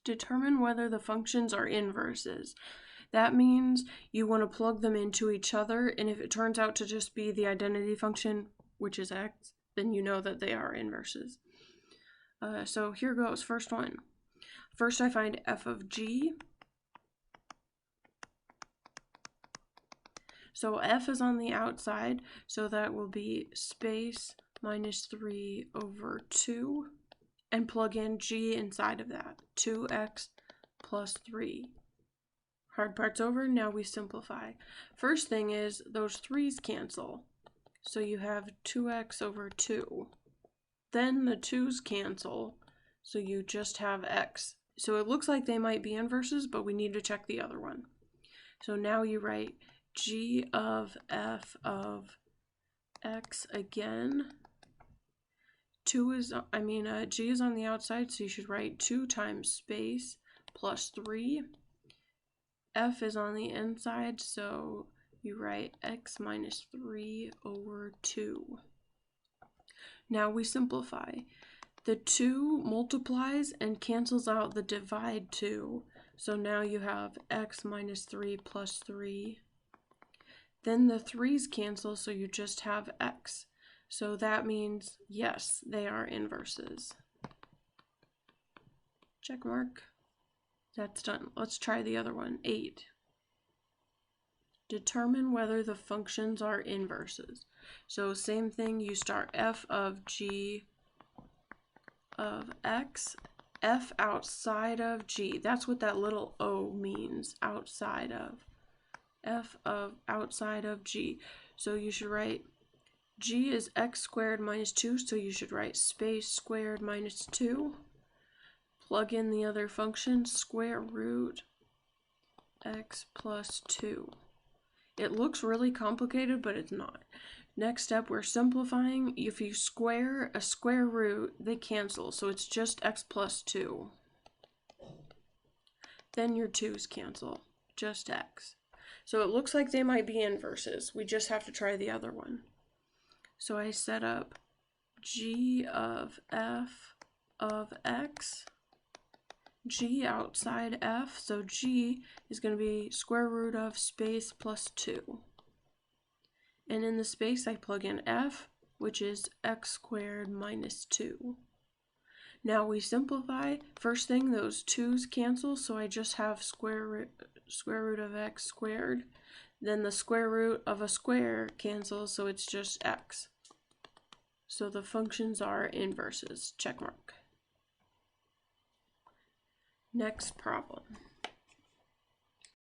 Determine whether the functions are inverses. That means you want to plug them into each other, and if it turns out to just be the identity function, which is x, then you know that they are inverses. So here goes, first one. First I find f of g. So f is on the outside, so that will be space minus 3 over 2, and plug in g inside of that, 2x plus 3. Hard part's over, now we simplify. First thing is those 3's cancel, so you have 2x over 2. Then the 2's cancel, so you just have x. So it looks like they might be inverses, but we need to check the other one. So now you write g of f of x again. G is on the outside, so you should write 2 times space plus 3. F is on the inside, so you write x minus 3 over 2. Now we simplify. The 2 multiplies and cancels out the divide 2, so now you have x minus 3 plus 3. Then the 3's cancel, so you just have x. So that means, yes, they are inverses. Check mark. That's done. Let's try the other one, 8. Determine whether the functions are inverses. So same thing, you start f of g of x, f outside of g. That's what that little o means, outside of. F of outside of g. So you should write g is x squared minus 2, so you should write space squared minus 2. Plug in the other function, square root x plus 2. It looks really complicated, but it's not. Next step, we're simplifying. If you square a square root, they cancel, so it's just x plus 2. Then your 2's cancel, just x. So it looks like they might be inverses. We just have to try the other one. So I set up g of f of x, g outside f, so g is going to be square root of space plus 2. And in the space I plug in f, which is x squared minus 2. Now we simplify. First thing, those 2's cancel, so I just have square root of x squared. Then the square root of a square cancels, so it's just x. So the functions are inverses, check mark. Next problem.